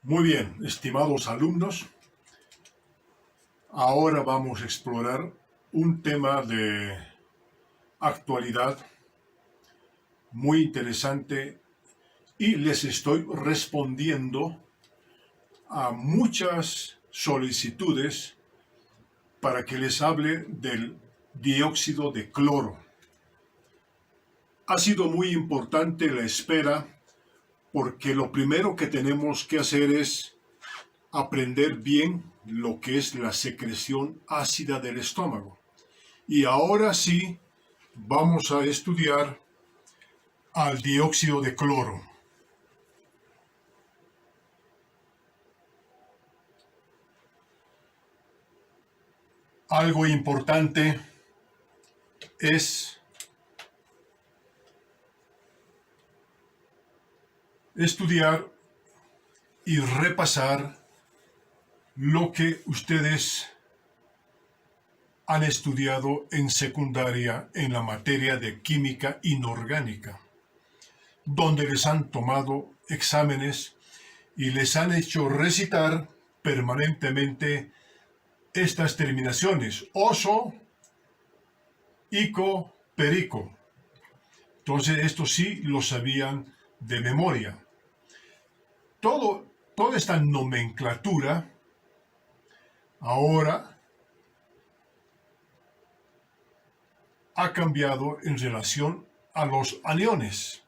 Muy bien, estimados alumnos, ahora vamos a explorar un tema de actualidad muy interesante y les estoy respondiendo a muchas solicitudes para que les hable del dióxido de cloro. Ha sido muy importante la espera porque lo primero que tenemos que hacer es aprender bien lo que es la secreción ácida del estómago. Y ahora sí vamos a estudiar al dióxido de cloro. Algo importante es estudiar y repasar lo que ustedes han estudiado en secundaria en la materia de química inorgánica, donde les han tomado exámenes y les han hecho recitar permanentemente estas terminaciones: oso, ico, perico. Entonces esto sí lo sabían de memoria. Toda esta nomenclatura ahora ha cambiado en relación a los aniones.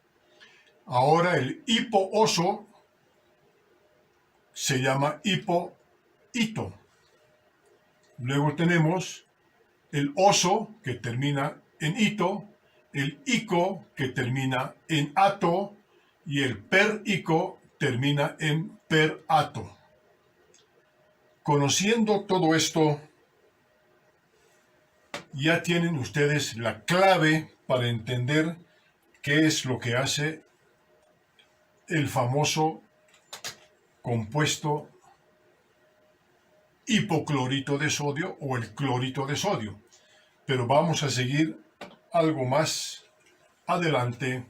Ahora el hipooso se llama hipoito. Luego tenemos el oso, que termina en ito, el ico, que termina en ato, y el perico termina en perato. Conociendo todo esto, ya tienen ustedes la clave para entender qué es lo que hace el famoso compuesto hipoclorito de sodio o el clorito de sodio. Pero vamos a seguir algo más adelante,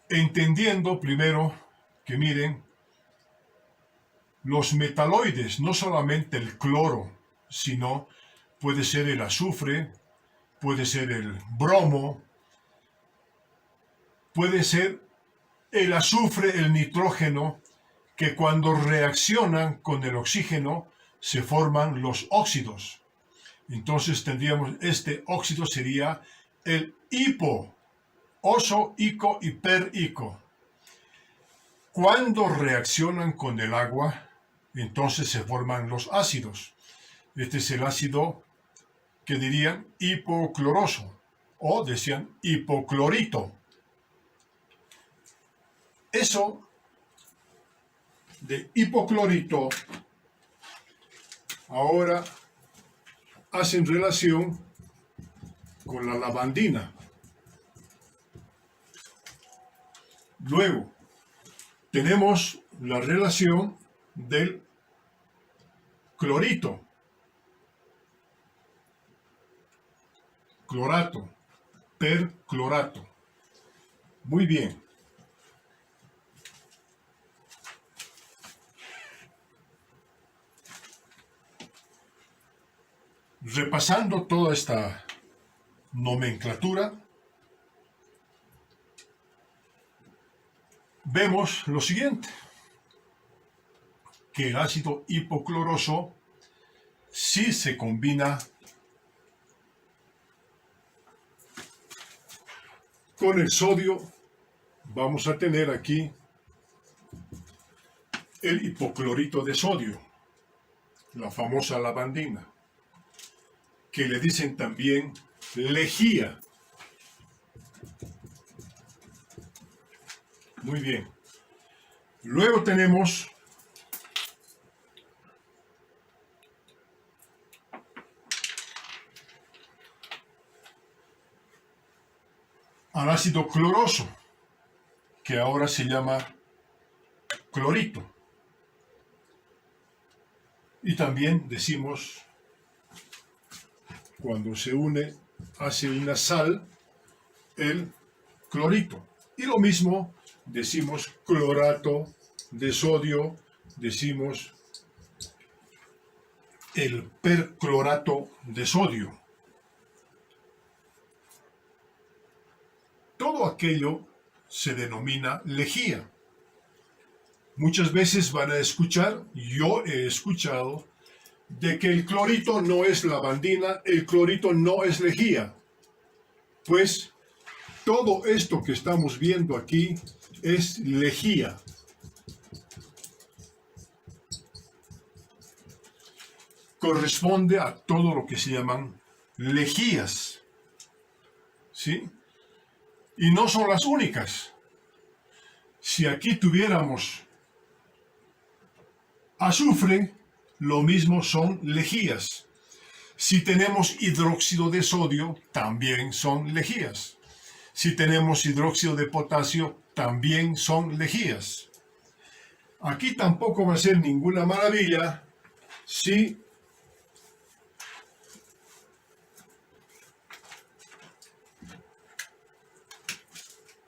entendiendo primero que, miren, los metaloides, no solamente el cloro, sino puede ser el azufre, puede ser el bromo, puede ser el azufre, el nitrógeno, que cuando reaccionan con el oxígeno se forman los óxidos. Entonces tendríamos, este óxido sería el hipo, oso, ico y perico. Cuando reaccionan con el agua, entonces se forman los ácidos. Este es el ácido que dirían hipocloroso o decían hipoclorito. Eso de hipoclorito ahora hacen relación con la lavandina. Luego tenemos la relación del clorito, clorato, perclorato. Muy bien. Repasando toda esta nomenclatura, vemos lo siguiente, que el ácido hipocloroso sí se combina con el sodio. Vamos a tener aquí el hipoclorito de sodio, la famosa lavandina, que le dicen también lejía. Muy bien. Luego tenemos al ácido cloroso, que ahora se llama clorito. Y también decimos, cuando se une, hace una sal, el clorito. Y lo mismo decimos clorato de sodio, decimos el perclorato de sodio. Todo aquello se denomina lejía. Muchas veces van a escuchar, yo he escuchado, de que el clorito no es lavandina, el clorito no es lejía. Pues todo esto que estamos viendo aquí es lejía. Corresponde a todo lo que se llaman lejías, ¿sí? Y no son las únicas. Si aquí tuviéramos azufre, lo mismo son lejías. Si tenemos hidróxido de sodio, también son lejías. Si tenemos hidróxido de potasio, también son lejías. Aquí tampoco va a ser ninguna maravilla si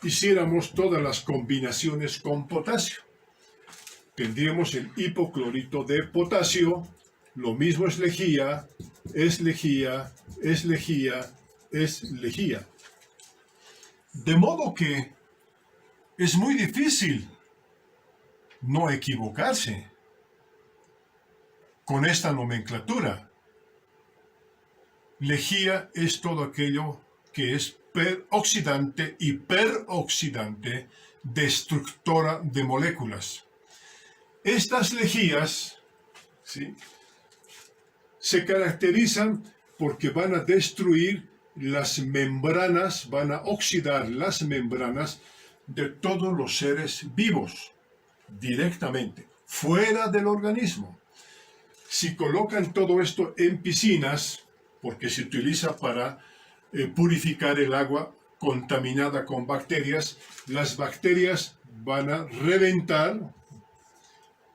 hiciéramos todas las combinaciones con potasio. Tendríamos el hipoclorito de potasio, lo mismo es lejía, es lejía, es lejía, es lejía. De modo que es muy difícil no equivocarse con esta nomenclatura. Lejía es todo aquello que es peroxidante y peroxidante, destructora de moléculas. Estas lejías, ¿sí?, se caracterizan porque van a destruir las membranas, van a oxidar las membranas de todos los seres vivos directamente, fuera del organismo. Si colocan todo esto en piscinas, porque se utiliza para purificar el agua contaminada con bacterias, las bacterias van a reventar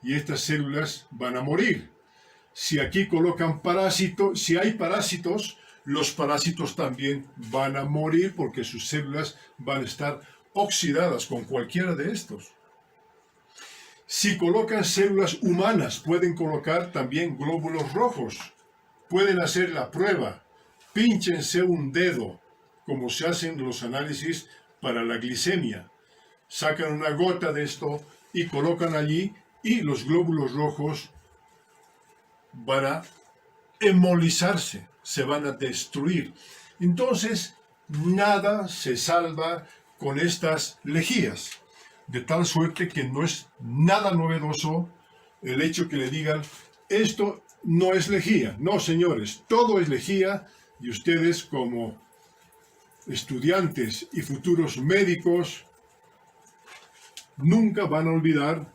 y estas células van a morir. Si aquí colocan parásitos, si hay parásitos, los parásitos también van a morir porque sus células van a estar oxidadas con cualquiera de estos. Si colocan células humanas, pueden colocar también glóbulos rojos. Pueden hacer la prueba. Pínchense un dedo, como se hacen los análisis para la glicemia. Sacan una gota de esto y colocan allí y los glóbulos rojos van a hemolizarse, se van a destruir. Entonces, nada se salva con estas lejías, de tal suerte que no es nada novedoso el hecho que le digan, esto no es lejía. No, señores, todo es lejía y ustedes como estudiantes y futuros médicos nunca van a olvidar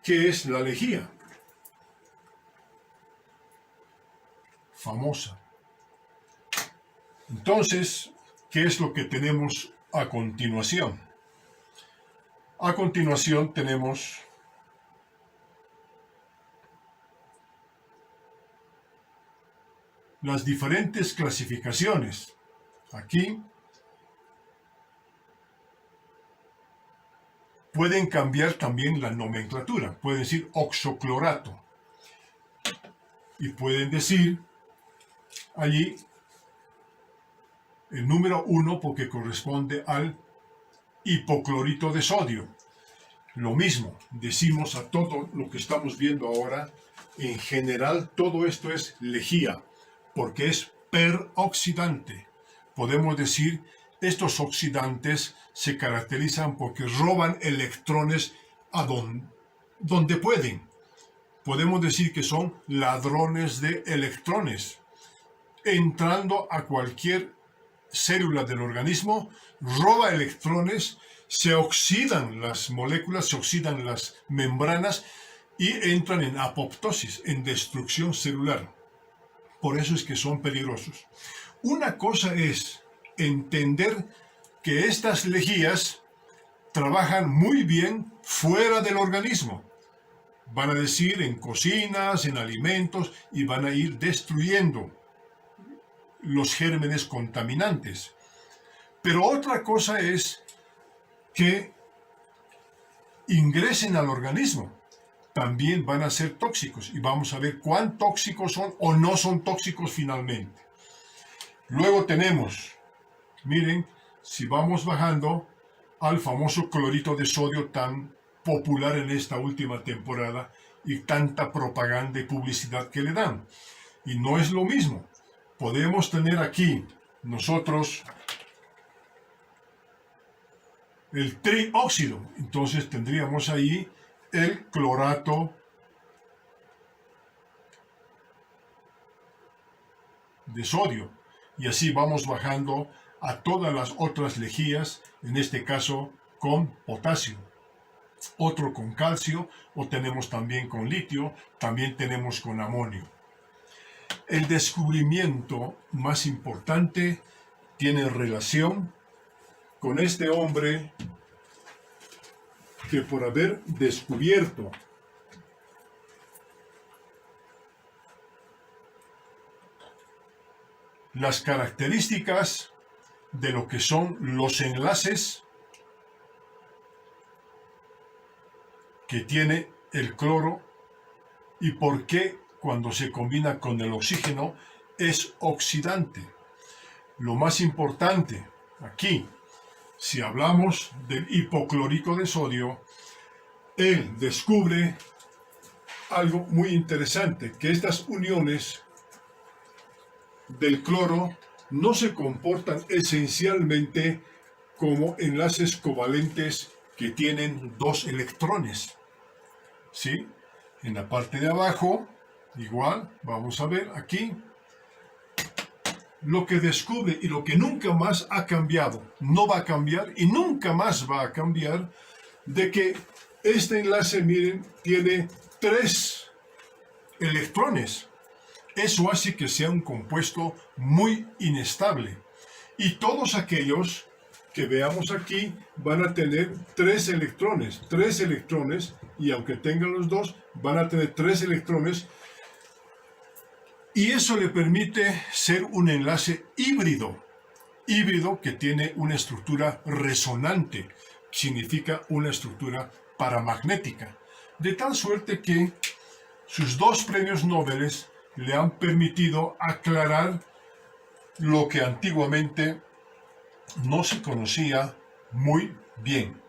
qué es la lejía. Famosa. Entonces, ¿qué es lo que tenemos a continuación? A continuación tenemos las diferentes clasificaciones. Aquí pueden cambiar también la nomenclatura. Pueden decir oxoclorato. Y pueden decir allí el número 1 porque corresponde al hipoclorito de sodio. Lo mismo, decimos a todo lo que estamos viendo ahora, en general todo esto es lejía, porque es peroxidante. Podemos decir, estos oxidantes se caracterizan porque roban electrones a donde pueden. Podemos decir que son ladrones de electrones. Entrando a cualquier célula del organismo, roba electrones, se oxidan las moléculas, se oxidan las membranas y entran en apoptosis, en destrucción celular. Por eso es que son peligrosos. Una cosa es entender que estas lejías trabajan muy bien fuera del organismo. Van a decir en cocinas, en alimentos, y van a ir destruyendo los gérmenes contaminantes. Pero otra cosa es que ingresen al organismo, también van a ser tóxicos y vamos a ver cuán tóxicos son o no son tóxicos finalmente. Luego tenemos, miren, si vamos bajando al famoso clorito de sodio tan popular en esta última temporada y tanta propaganda y publicidad que le dan. Y no es lo mismo. Podemos tener aquí nosotros el trióxido. Entonces tendríamos ahí el clorato de sodio. Y así vamos bajando a todas las otras lejías, en este caso con potasio. Otro con calcio, o tenemos también con litio, también tenemos con amonio. El descubrimiento más importante tiene relación con este hombre que por haber descubierto las características de lo que son los enlaces que tiene el cloro y por qué cuando se combina con el oxígeno es oxidante. Lo más importante aquí, si hablamos del hipoclorito de sodio, él descubre algo muy interesante, que estas uniones del cloro no se comportan esencialmente como enlaces covalentes que tienen dos electrones. ¿Sí? En la parte de abajo, igual, vamos a ver aquí, lo que descubre y lo que nunca más ha cambiado, no va a cambiar y nunca más va a cambiar, de que este enlace, miren, tiene 3 electrones. Eso hace que sea un compuesto muy inestable. Y todos aquellos que veamos aquí van a tener 3 electrones, y aunque tengan los dos, van a tener 3 electrones. Y eso le permite ser un enlace híbrido que tiene una estructura resonante, significa una estructura paramagnética, de tal suerte que sus 2 premios Nobel le han permitido aclarar lo que antiguamente no se conocía muy bien.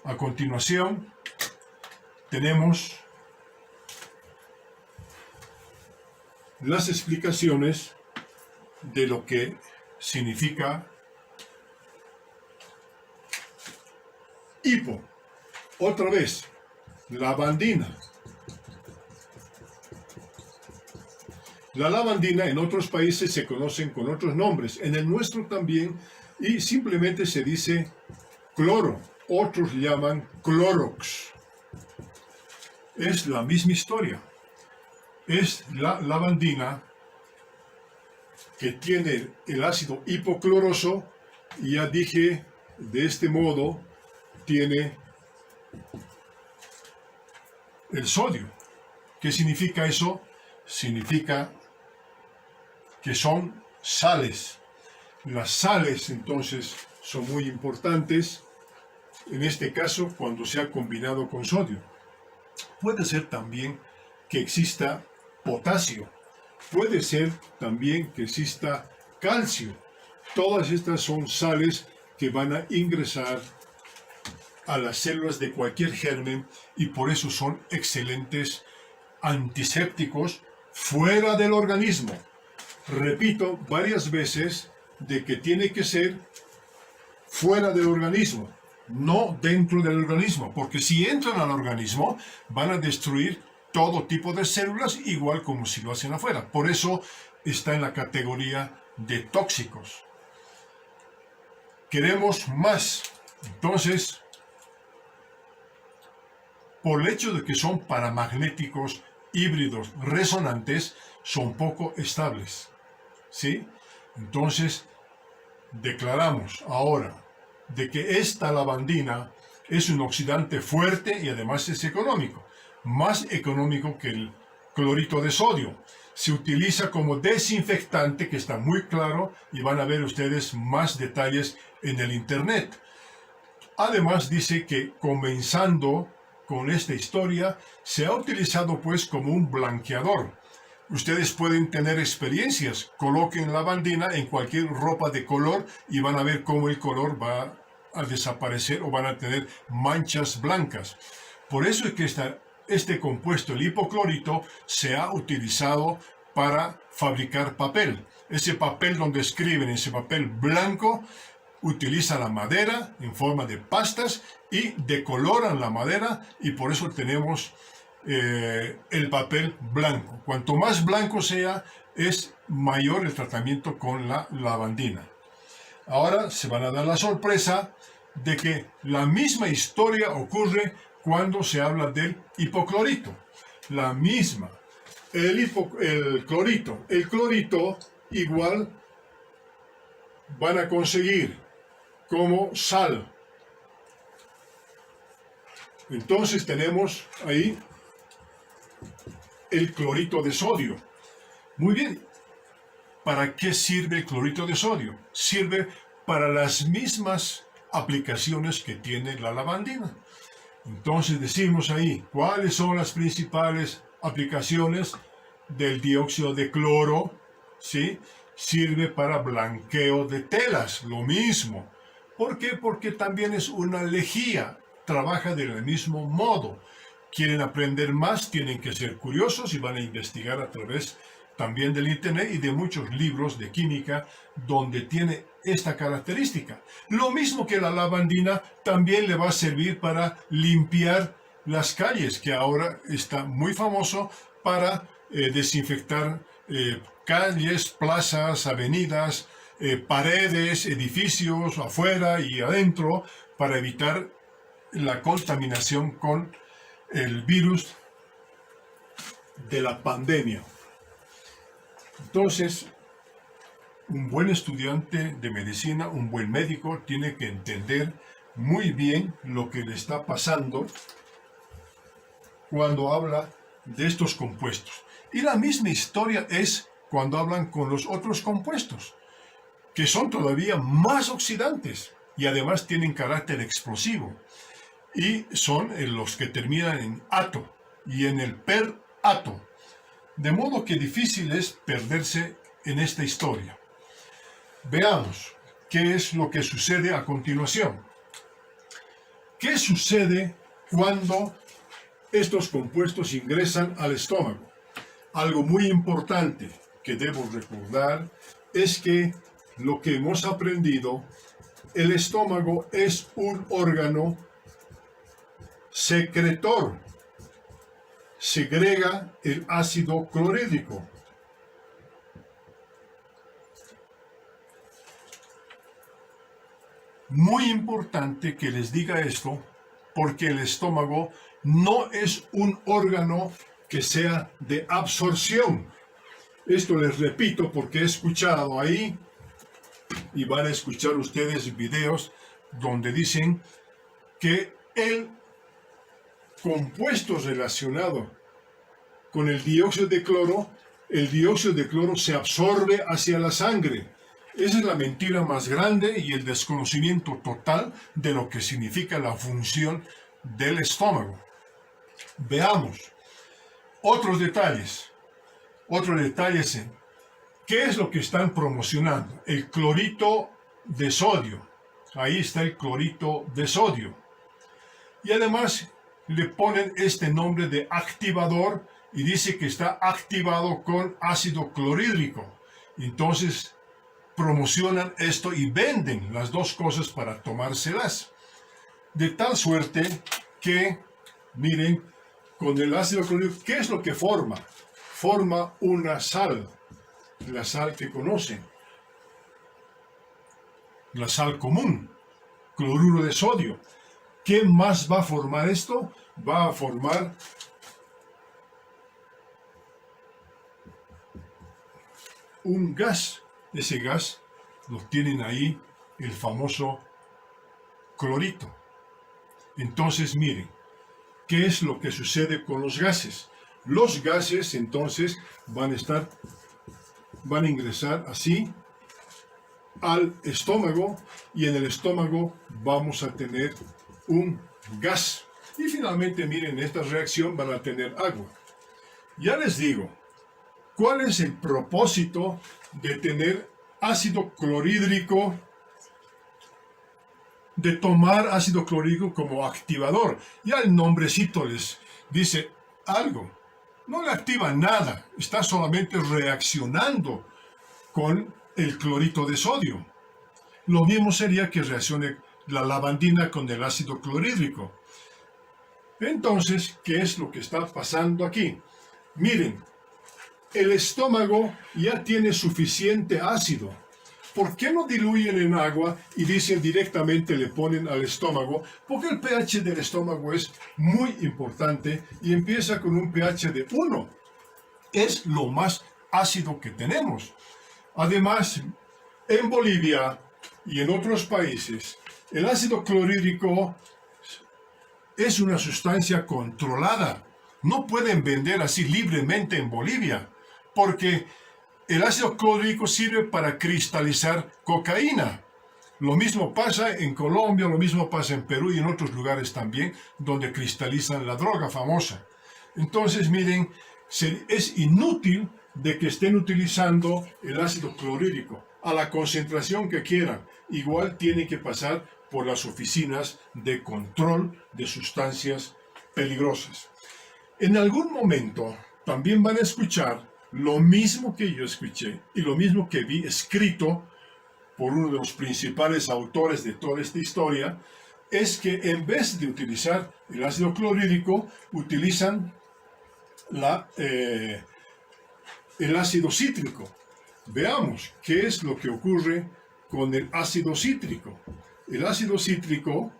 A continuación, tenemos las explicaciones de lo que significa hipo. Otra vez, lavandina. La lavandina en otros países se conocen con otros nombres, en el nuestro también, y simplemente se dice cloro, otros llaman clorox. Es la misma historia. Es la lavandina que tiene el ácido hipocloroso, y ya dije, de este modo tiene el sodio. ¿Qué significa eso? Significa que son sales. Las sales entonces son muy importantes, en este caso cuando se ha combinado con sodio. Puede ser también que exista potasio, puede ser también que exista calcio. Todas estas son sales que van a ingresar a las células de cualquier germen y por eso son excelentes antisépticos fuera del organismo. Repito varias veces de que tiene que ser fuera del organismo, no dentro del organismo, porque si entran al organismo van a destruir todo tipo de células, igual como si lo hacen afuera. Por eso está en la categoría de tóxicos. Queremos más. Entonces, por el hecho de que son paramagnéticos híbridos resonantes, son poco estables. ¿Sí? Entonces, declaramos ahora de que esta lavandina es un oxidante fuerte y además es económico. Más económico que el clorito de sodio. Se utiliza como desinfectante, que está muy claro, y van a ver ustedes más detalles en el internet. Además dice que comenzando con esta historia, se ha utilizado pues como un blanqueador. Ustedes pueden tener experiencias, coloquen lavandina en cualquier ropa de color y van a ver cómo el color va a desaparecer o van a tener manchas blancas. Por eso es que este compuesto, el hipoclorito, se ha utilizado para fabricar papel. Ese papel donde escriben, ese papel blanco, utiliza la madera en forma de pastas y decoloran la madera y por eso tenemos el papel blanco. Cuanto más blanco sea, es mayor el tratamiento con la lavandina. Ahora se van a dar la sorpresa de que la misma historia ocurre cuando se habla del hipoclorito. La misma. El clorito. El clorito igual van a conseguir como sal. Entonces tenemos ahí el clorito de sodio. Muy bien. ¿Para qué sirve el clorito de sodio? Sirve para las mismas aplicaciones que tiene la lavandina. Entonces decimos ahí, ¿cuáles son las principales aplicaciones del dióxido de cloro? ¿Sí? Sirve para blanqueo de telas, lo mismo. ¿Por qué? Porque también es una lejía, trabaja del mismo modo. Quieren aprender más, tienen que ser curiosos y van a investigar a través también del internet y de muchos libros de química donde tiene esta característica. Lo mismo que la lavandina también le va a servir para limpiar las calles, que ahora está muy famoso para desinfectar calles, plazas, avenidas, paredes, edificios, afuera y adentro, para evitar la contaminación con el virus de la pandemia. Entonces, un buen estudiante de medicina, un buen médico, tiene que entender muy bien lo que le está pasando cuando habla de estos compuestos. Y la misma historia es cuando hablan con los otros compuestos, que son todavía más oxidantes y además tienen carácter explosivo. Y son los que terminan en ato y en el perato. De modo que difícil es perderse en esta historia. Veamos qué es lo que sucede a continuación. ¿Qué sucede cuando estos compuestos ingresan al estómago? Algo muy importante que debo recordar es que lo que hemos aprendido, el estómago es un órgano secretor. Segrega el ácido clorhídrico. Muy importante que les diga esto, porque el estómago no es un órgano que sea de absorción. Esto les repito porque he escuchado ahí, y van a escuchar ustedes videos donde dicen que el compuesto relacionado con el dióxido de cloro se absorbe hacia la sangre. Esa es la mentira más grande y el desconocimiento total de lo que significa la función del estómago. Veamos otros detalles. ¿Qué es lo que están promocionando? El clorito de sodio. Ahí está el clorito de sodio. Y además le ponen este nombre de activador y dice que está activado con ácido clorhídrico. Entonces promocionan esto y venden las dos cosas para tomárselas. De tal suerte que, miren, con el ácido clorhídrico, ¿qué es lo que forma? Forma una sal, la sal que conocen, la sal común, cloruro de sodio. ¿Qué más va a formar esto? Va a formar un gas. Ese gas lo tienen ahí, el famoso clorito. Entonces, miren, ¿qué es lo que sucede con los gases? Los gases, entonces, van a ingresar así al estómago y en el estómago vamos a tener un gas. Y finalmente, miren, esta reacción van a tener agua. Ya les digo, ¿cuál es el propósito de tener ácido clorhídrico, de tomar ácido clorhídrico como activador? Ya el nombrecito les dice algo. No le activa nada, está solamente reaccionando con el clorito de sodio. Lo mismo sería que reaccione la lavandina con el ácido clorhídrico. Entonces, ¿qué es lo que está pasando aquí? Miren, el estómago ya tiene suficiente ácido. ¿Por qué no diluyen en agua y dicen directamente le ponen al estómago? Porque el pH del estómago es muy importante y empieza con un pH de 1. Es lo más ácido que tenemos. Además, en Bolivia y en otros países, el ácido clorhídrico es una sustancia controlada. No pueden vender así libremente en Bolivia, porque el ácido clorhídrico sirve para cristalizar cocaína. Lo mismo pasa en Colombia, lo mismo pasa en Perú y en otros lugares también, donde cristalizan la droga famosa. Entonces, miren, es inútil de que estén utilizando el ácido clorhídrico a la concentración que quieran. Igual tiene que pasar por las oficinas de control de sustancias peligrosas. En algún momento también van a escuchar lo mismo que yo escuché y lo mismo que vi escrito por uno de los principales autores de toda esta historia, es que en vez de utilizar el ácido clorhídrico, utilizan el ácido cítrico. Veamos qué es lo que ocurre con el ácido cítrico. El ácido cítrico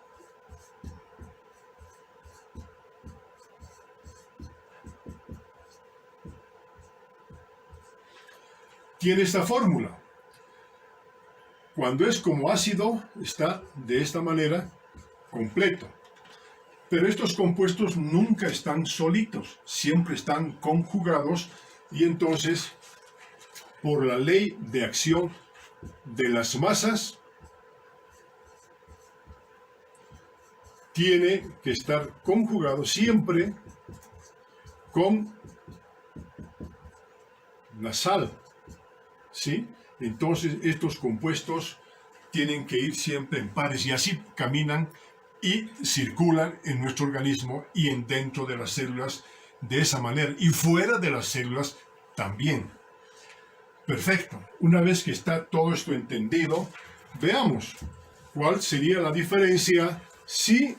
tiene esta fórmula. Cuando es como ácido, está de esta manera, completo. Pero estos compuestos nunca están solitos, siempre están conjugados y entonces, por la ley de acción de las masas, tiene que estar conjugado siempre con la sal, ¿sí? Entonces estos compuestos tienen que ir siempre en pares y así caminan y circulan en nuestro organismo y dentro de las células de esa manera y fuera de las células también. Perfecto. Una vez que está todo esto entendido, veamos cuál sería la diferencia si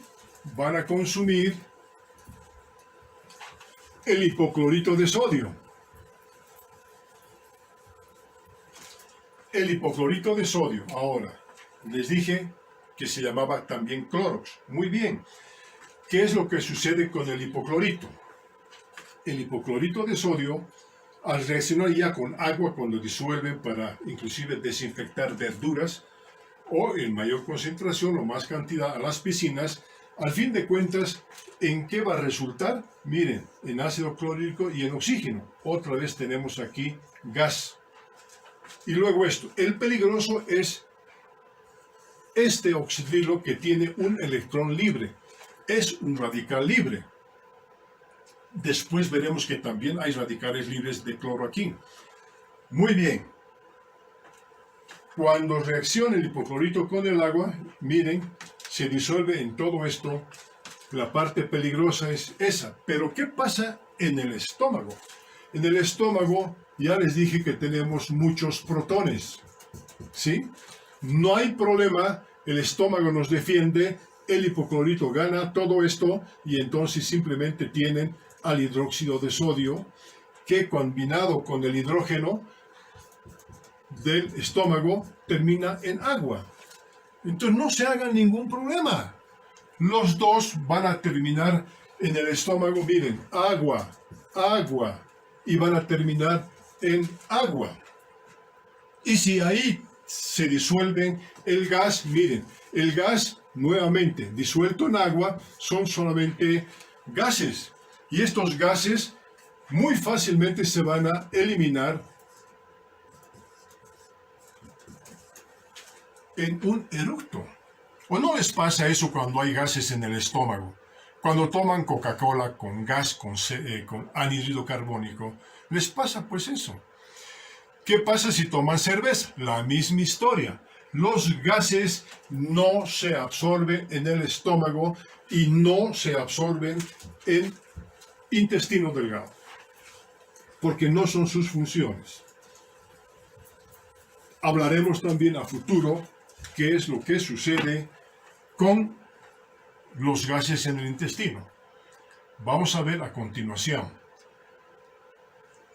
van a consumir el hipoclorito de sodio. El hipoclorito de sodio, ahora, les dije que se llamaba también Clorox. Muy bien. ¿Qué es lo que sucede con el hipoclorito? El hipoclorito de sodio, al reaccionar ya con agua cuando disuelven para inclusive desinfectar verduras, o en mayor concentración o más cantidad a las piscinas, al fin de cuentas, ¿en qué va a resultar? Miren, en ácido clorhídrico y en oxígeno. Otra vez tenemos aquí gas. Y luego esto, el peligroso es este oxidrilo que tiene un electrón libre. Es un radical libre. Después veremos que también hay radicales libres de cloro aquí. Muy bien. Cuando reacciona el hipoclorito con el agua, miren, se disuelve en todo esto. La parte peligrosa es esa. Pero ¿qué pasa en el estómago? En el estómago ya les dije que tenemos muchos protones, ¿sí? No hay problema, el estómago nos defiende, el hipoclorito gana todo esto y entonces simplemente tienen al hidróxido de sodio que combinado con el hidrógeno del estómago termina en agua. Entonces no se hagan ningún problema. Los dos van a terminar en el estómago, miren, agua, agua, y van a terminar en agua. Y si ahí se disuelven el gas, miren, el gas nuevamente disuelto en agua son solamente gases. Y estos gases muy fácilmente se van a eliminar en un eructo. ¿O no les pasa eso cuando hay gases en el estómago? Cuando toman Coca-Cola con gas, con anhídrido carbónico, les pasa pues eso. ¿Qué pasa si toman cerveza? La misma historia. Los gases no se absorben en el estómago y no se absorben en intestino delgado, porque no son sus funciones. Hablaremos también a futuro qué es lo que sucede con los gases en el intestino. Vamos a ver a continuación.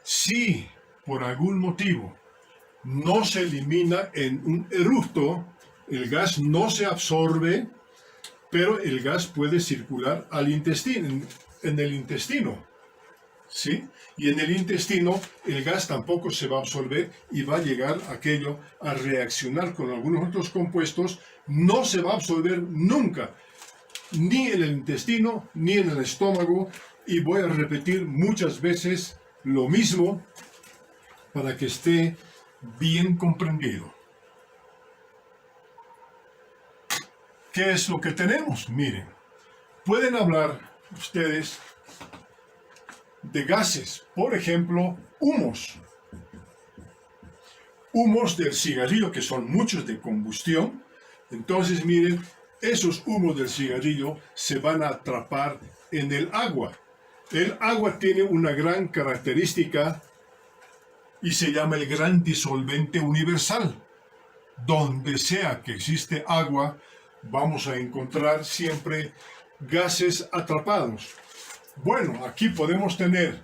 Si por algún motivo no se elimina en un eructo, el gas no se absorbe, pero el gas puede circular al intestino, en el intestino, ¿sí? Y en el intestino el gas tampoco se va a absorber y va a llegar aquello a reaccionar con algunos otros compuestos, no se va a absorber nunca, ni en el intestino, ni en el estómago, y voy a repetir muchas veces lo mismo para que esté bien comprendido. ¿Qué es lo que tenemos? Miren, pueden hablar ustedes de gases, por ejemplo, humos. Humos del cigarrillo, que son muchos de combustión. Entonces, miren, esos humos del cigarrillo se van a atrapar en el agua. El agua tiene una gran característica y se llama el gran disolvente universal. Donde sea que existe agua, vamos a encontrar siempre gases atrapados. Bueno, aquí podemos tener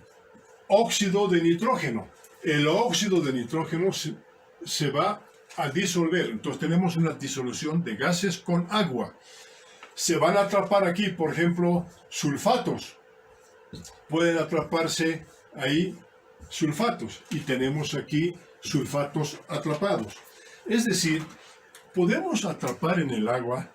óxido de nitrógeno. El óxido de nitrógeno se va a disolver. Entonces tenemos una disolución de gases con agua. Se van a atrapar aquí, por ejemplo, sulfatos. Pueden atraparse ahí sulfatos. Y tenemos aquí sulfatos atrapados. Es decir, podemos atrapar en el agua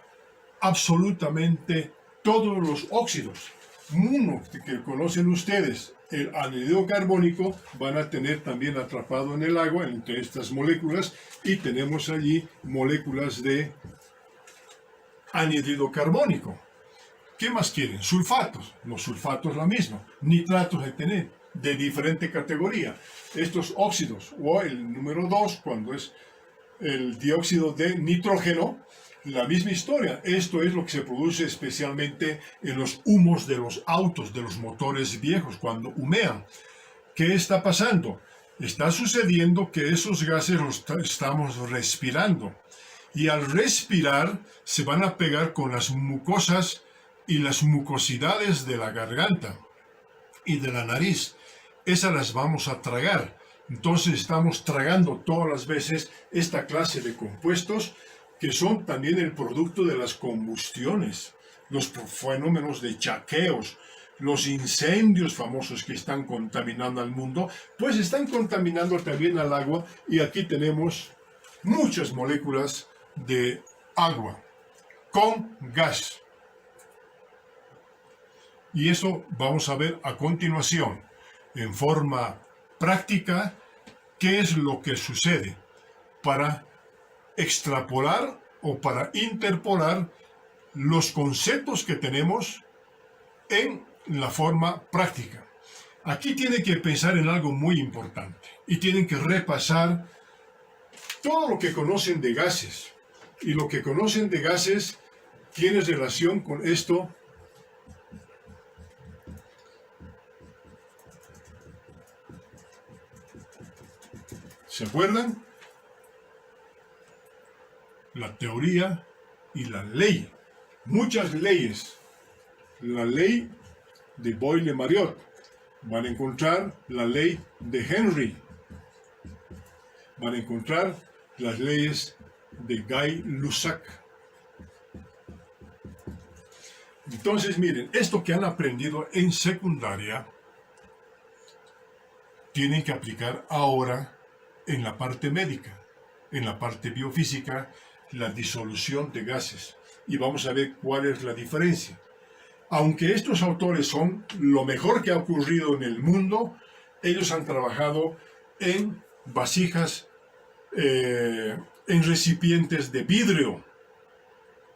absolutamente todos los óxidos. Uno que conocen ustedes, el anhídrido carbónico, van a tener también atrapado en el agua entre estas moléculas, y tenemos allí moléculas de anhídrido carbónico. ¿Qué más quieren? Sulfatos. Los sulfatos la misma. Nitratos hay que tener de diferente categoría. Estos óxidos, o el número 2, cuando es el dióxido de nitrógeno, la misma historia. Esto es lo que se produce especialmente en los humos de los autos, de los motores viejos, cuando humean. ¿Qué está pasando? Está sucediendo que esos gases los estamos respirando. Y al respirar se van a pegar con las mucosas y las mucosidades de la garganta y de la nariz. Esas las vamos a tragar. Entonces estamos tragando todas las veces esta clase de compuestos que son también el producto de las combustiones, los fenómenos de chaqueos, los incendios famosos que están contaminando al mundo, pues están contaminando también al agua, y aquí tenemos muchas moléculas de agua con gas. Y eso vamos a ver a continuación, en forma práctica, qué es lo que sucede para extrapolar o para interpolar los conceptos que tenemos en la forma práctica. Aquí tienen que pensar en algo muy importante y tienen que repasar todo lo que conocen de gases. Y lo que conocen de gases tiene relación con esto. ¿Se acuerdan? La teoría y la ley. Muchas leyes. La ley de Boyle-Mariotte. Van a encontrar la ley de Henry. Van a encontrar las leyes de Gay-Lussac. Entonces, miren, esto que han aprendido en secundaria, tienen que aplicar ahora en la parte médica, en la parte biofísica, la disolución de gases. Y vamos a ver cuál es la diferencia. Aunque estos autores son lo mejor que ha ocurrido en el mundo, ellos han trabajado en vasijas en recipientes de vidrio,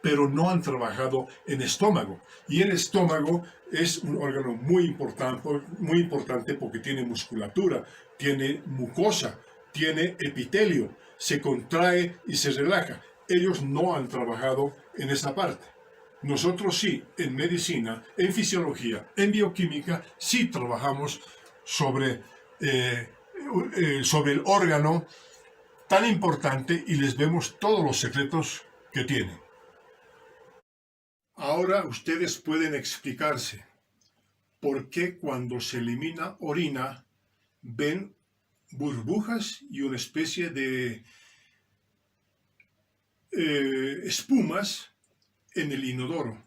pero no han trabajado en estómago. Y el estómago es un órgano muy importante porque tiene musculatura, tiene mucosa, tiene epitelio, se contrae y se relaja. Ellos no han trabajado en esa parte. Nosotros sí, en medicina, en fisiología, en bioquímica, sí trabajamos sobre el órgano tan importante y les vemos todos los secretos que tiene. Ahora ustedes pueden explicarse por qué cuando se elimina orina ven burbujas y una especie de espumas en el inodoro.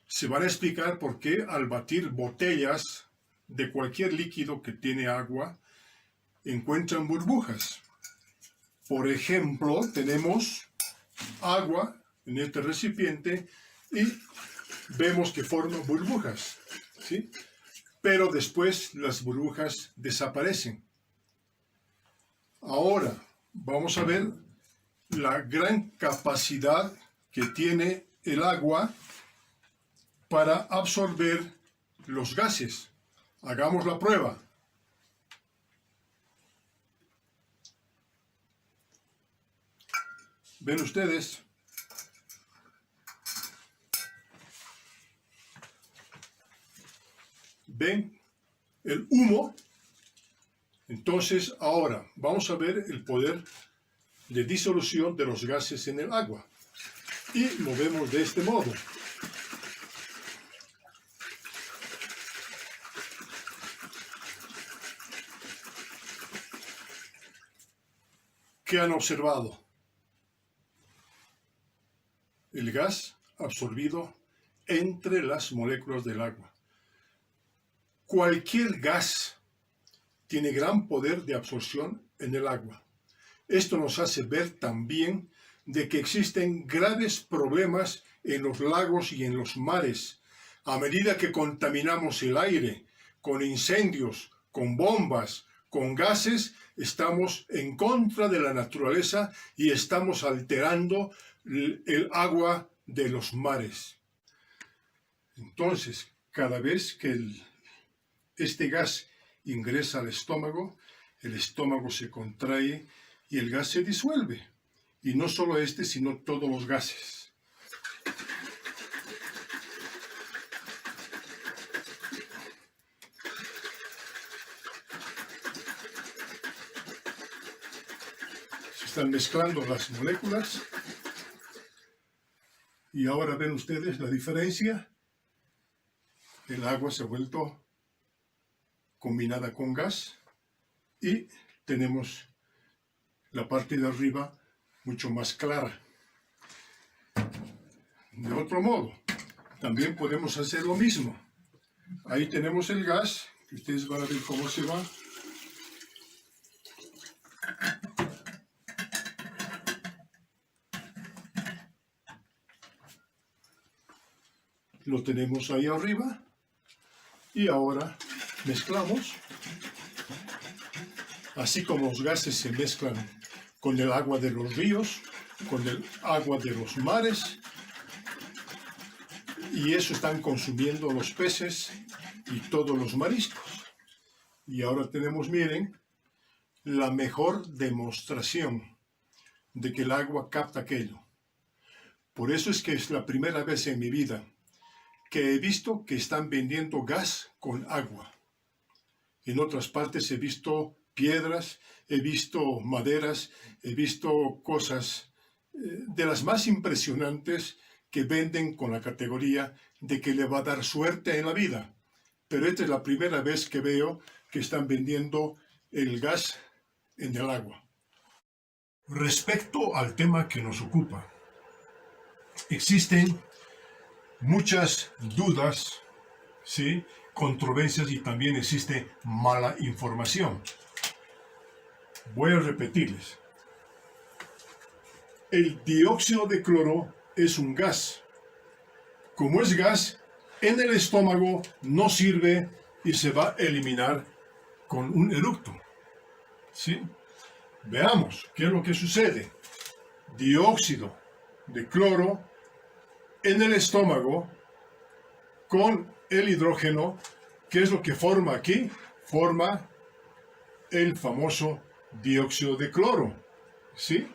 Se van a explicar por qué al batir botellas de cualquier líquido que tiene agua encuentran burbujas. Por ejemplo, tenemos agua en este recipiente y vemos que forma burbujas, ¿sí? Pero después las burbujas desaparecen. Ahora vamos a ver la gran capacidad que tiene el agua para absorber los gases. Hagamos la prueba. ¿Ven ustedes? ¿Ven el humo? Entonces, ahora vamos a ver el poder de disolución de los gases en el agua. Y movemos de este modo. ¿Qué han observado? El gas absorbido entre las moléculas del agua. Cualquier gas tiene gran poder de absorción en el agua. Esto nos hace ver también de que existen graves problemas en los lagos y en los mares. A medida que contaminamos el aire con incendios, con bombas, con gases, estamos en contra de la naturaleza y estamos alterando el agua de los mares. Entonces, cada vez que este gas ingresa al estómago, el estómago se contrae y el gas se disuelve. Y no solo este, sino todos los gases. Se están mezclando las moléculas. Y ahora ven ustedes la diferencia. El agua se ha vuelto combinada con gas y tenemos la parte de arriba mucho más clara. De otro modo, también podemos hacer lo mismo. Ahí tenemos el gas, que ustedes van a ver cómo se va. Lo tenemos ahí arriba y ahora mezclamos. Así como los gases se mezclan con el agua de los ríos, con el agua de los mares, y eso están consumiendo los peces y todos los mariscos. Y ahora tenemos, miren, la mejor demostración de que el agua capta aquello. Por eso es que es la primera vez en mi vida que he visto que están vendiendo gas con agua. En otras partes he visto piedras, he visto maderas, he visto cosas de las más impresionantes que venden con la categoría de que le va a dar suerte en la vida. Pero esta es la primera vez que veo que están vendiendo el gas en el agua. Respecto al tema que nos ocupa, existen muchas dudas, ¿sí?, controversias y también existe mala información. Voy a repetirles. El dióxido de cloro es un gas. Como es gas, en el estómago no sirve y se va a eliminar con un eructo. ¿Sí? Veamos qué es lo que sucede. dióxido de cloro en el estómago con el hidrógeno. ¿Qué es lo que forma aquí? Forma el famoso dióxido de cloro, ¿sí?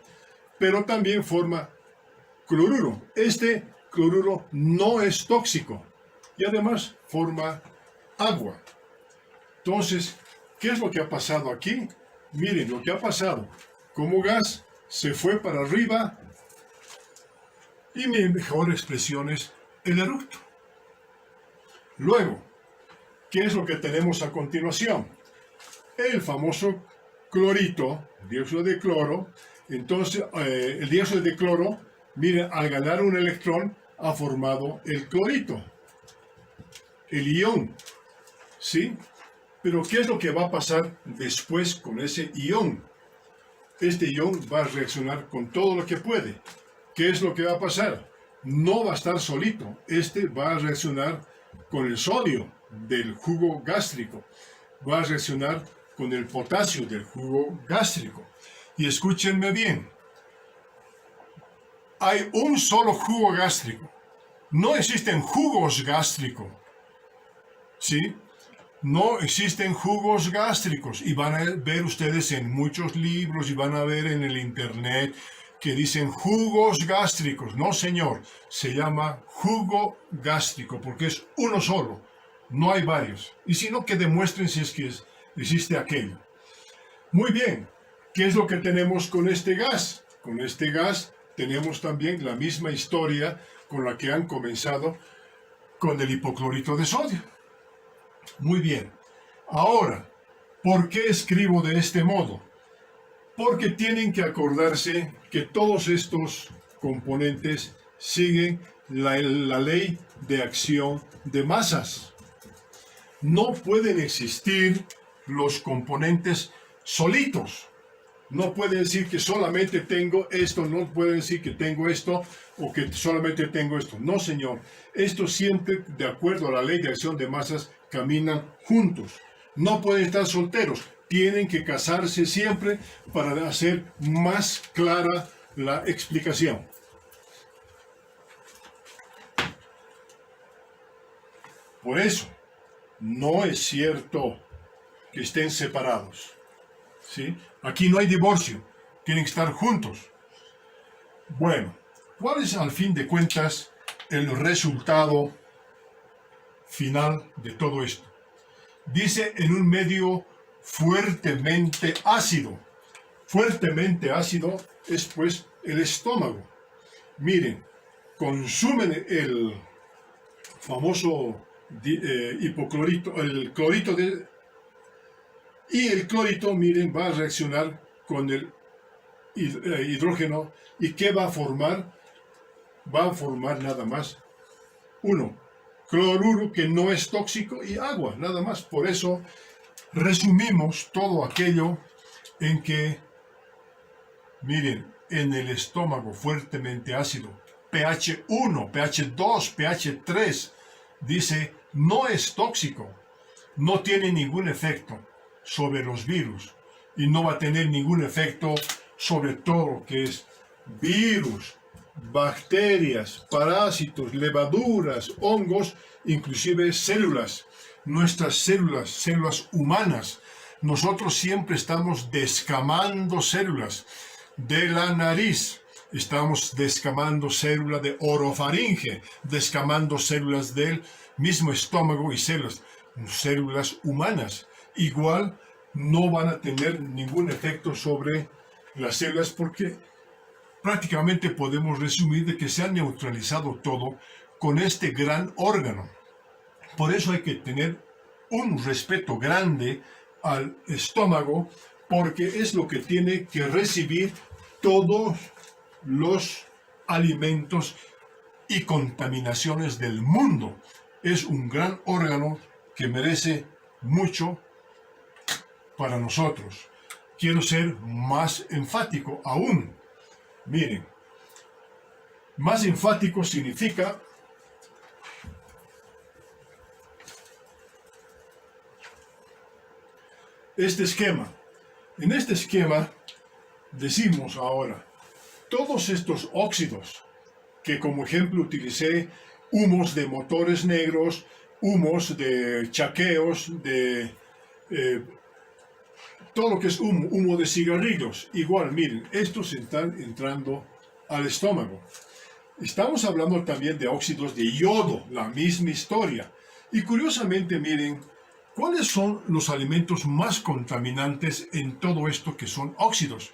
Pero también forma cloruro. Este cloruro no es tóxico y además forma agua. Entonces, ¿qué es lo que ha pasado aquí? Miren lo que ha pasado. Como gas se fue para arriba y mi mejor expresión es el eructo. Luego, ¿qué es lo que tenemos a continuación? El famoso clorito, dióxido de cloro. Entonces, el dióxido de cloro, miren, al ganar un electrón, ha formado el clorito, el ión, ¿sí? Pero ¿qué es lo que va a pasar después con ese ión? Este ión va a reaccionar con todo lo que puede. ¿Qué es lo que va a pasar? No va a estar solito. Este va a reaccionar con el sodio del jugo gástrico. Va a reaccionar con el potasio del jugo gástrico. Y escúchenme bien. Hay un solo jugo gástrico. No existen jugos gástricos. ¿Sí? No existen jugos gástricos y van a ver ustedes en muchos libros y van a ver en el internet que dicen jugos gástricos. No, señor, se llama jugo gástrico porque es uno solo, no hay varios. Y si no, que demuestren si es que existe aquello. Muy bien, ¿qué es lo que tenemos con este gas? Con este gas tenemos también la misma historia con la que han comenzado con el hipoclorito de sodio. Muy bien. Ahora, ¿por qué escribo de este modo? Porque tienen que acordarse que todos estos componentes siguen la ley de acción de masas. No pueden existir los componentes solitos. No puede decir que solamente tengo esto, no puede decir que tengo esto o que solamente tengo esto. No, señor. Estos siempre, de acuerdo a la ley de acción de masas, caminan juntos. No pueden estar solteros. Tienen que casarse siempre para hacer más clara la explicación. Por eso, no es cierto que estén separados. ¿Sí? Aquí no hay divorcio, tienen que estar juntos. Bueno, ¿cuál es al fin de cuentas el resultado final de todo esto? Dice en un medio fuertemente ácido. Fuertemente ácido es pues el estómago. Miren, consumen el famoso hipoclorito, el clorito y el clorito, miren, va a reaccionar con el hidrógeno. ¿Y qué va a formar? Va a formar nada más cloruro, que no es tóxico, y agua, nada más. Por eso resumimos todo aquello en que, miren, en el estómago fuertemente ácido, pH 1, pH 2, pH 3, dice, no es tóxico, no tiene ningún efecto sobre los virus y no va a tener ningún efecto sobre todo lo que es virus, bacterias, parásitos, levaduras, hongos, inclusive células. Nuestras células humanas. Nosotros siempre estamos descamando células de la nariz. Estamos descamando células de orofaringe, descamando células del mismo estómago y células humanas. Igual no van a tener ningún efecto sobre las células porque prácticamente podemos resumir de que se ha neutralizado todo con este gran órgano. Por eso hay que tener un respeto grande al estómago porque es lo que tiene que recibir todos los alimentos y contaminaciones del mundo. Es un gran órgano que merece mucho para nosotros. Quiero ser más enfático aún. Miren, más enfático significa este esquema. En este esquema decimos ahora, todos estos óxidos, que como ejemplo utilicé humos de motores negros, humos de chaqueos, de todo lo que es humo de cigarrillos. Igual, miren, estos están entrando al estómago. Estamos hablando también de óxidos de yodo, la misma historia. Y curiosamente, miren, ¿cuáles son los alimentos más contaminantes en todo esto que son óxidos?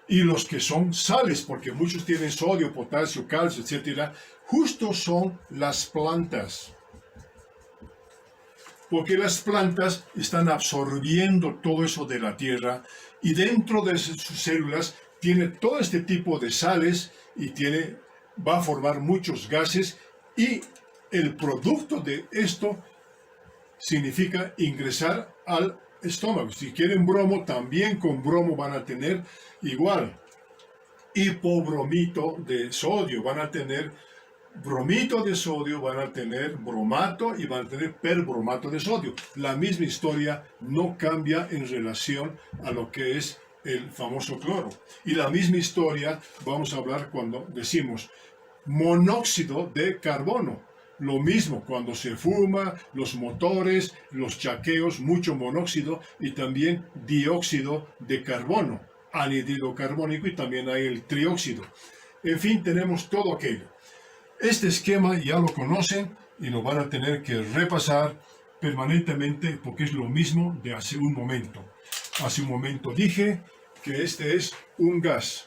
Y los que son sales, porque muchos tienen sodio, potasio, calcio, etcétera, justo son las plantas. Porque las plantas están absorbiendo todo eso de la tierra y dentro de sus células tiene todo este tipo de sales y va a formar muchos gases, y el producto de esto significa ingresar al estómago. Si quieren bromo, también con bromo van a tener igual hipobromito de sodio, van a tener bromito de sodio, van a tener bromato y van a tener perbromato de sodio. La misma historia no cambia en relación a lo que es el famoso cloro. Y la misma historia vamos a hablar cuando decimos monóxido de carbono. Lo mismo cuando se fuma, los motores, los chaqueos, mucho monóxido, y también dióxido de carbono, anhídrido carbónico, y también hay el trióxido. En fin, tenemos todo aquello. Este esquema ya lo conocen y lo van a tener que repasar permanentemente porque es lo mismo de hace un momento. Hace un momento dije que este es un gas.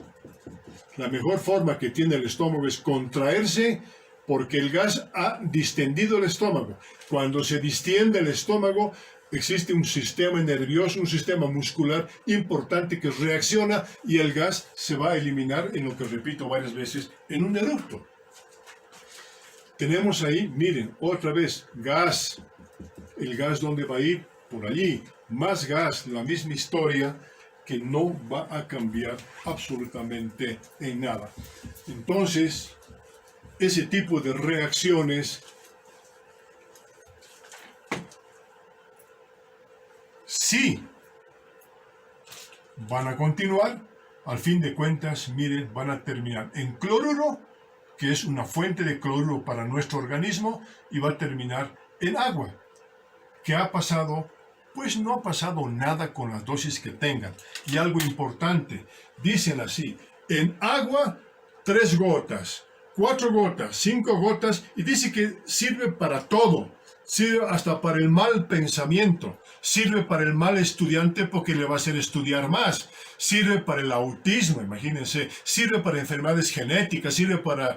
La mejor forma que tiene el estómago es contraerse porque el gas ha distendido el estómago. Cuando se distiende el estómago, existe un sistema nervioso, un sistema muscular importante que reacciona y el gas se va a eliminar, en lo que repito varias veces, en un eructo. Tenemos ahí, miren, otra vez, gas. El gas, ¿dónde va a ir? Por allí. Más gas, la misma historia, que no va a cambiar absolutamente en nada. Entonces, ese tipo de reacciones sí van a continuar. Al fin de cuentas, miren, van a terminar en cloruro, que es una fuente de cloruro para nuestro organismo, y va a terminar en agua. ¿Qué ha pasado? Pues no ha pasado nada con las dosis que tengan. Y algo importante, dicen así, en agua 3 gotas, 4 gotas, 5 gotas, y dice que sirve para todo. Sirve hasta para el mal pensamiento, sirve para el mal estudiante porque le va a hacer estudiar más, sirve para el autismo, imagínense, sirve para enfermedades genéticas, sirve para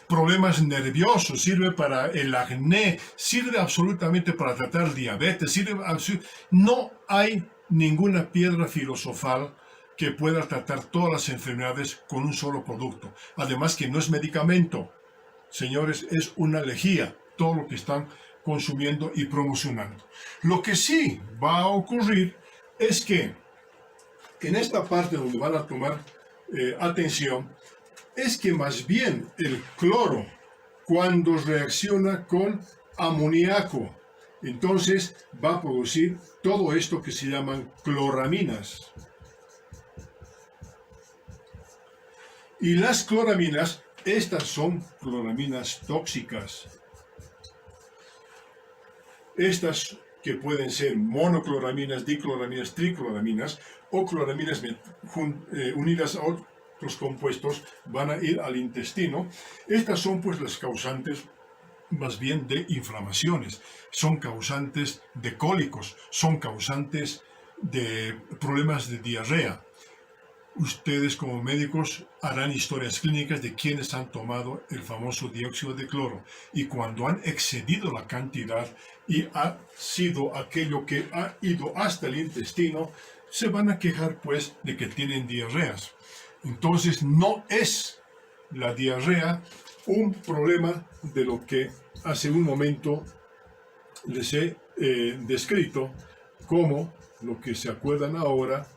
problemas nerviosos, sirve para el acné, sirve absolutamente para tratar diabetes, no hay ninguna piedra filosofal que pueda tratar todas las enfermedades con un solo producto. Además que no es medicamento, señores, es una lejía todo lo que están consumiendo y promocionando. Lo que sí va a ocurrir es que en esta parte donde van a tomar atención, es que más bien el cloro, cuando reacciona con amoníaco, entonces va a producir todo esto que se llaman cloraminas. Y las cloraminas, estas son cloraminas tóxicas. Estas que pueden ser monocloraminas, dicloraminas, tricloraminas o cloraminas unidas a otros compuestos, van a ir al intestino. Estas son pues las causantes más bien de inflamaciones, son causantes de cólicos, son causantes de problemas de diarrea. Ustedes como médicos harán historias clínicas de quienes han tomado el famoso dióxido de cloro, y cuando han excedido la cantidad y ha sido aquello que ha ido hasta el intestino, se van a quejar pues de que tienen diarreas. Entonces no es la diarrea un problema de lo que hace un momento les he descrito como lo que se acuerdan ahora,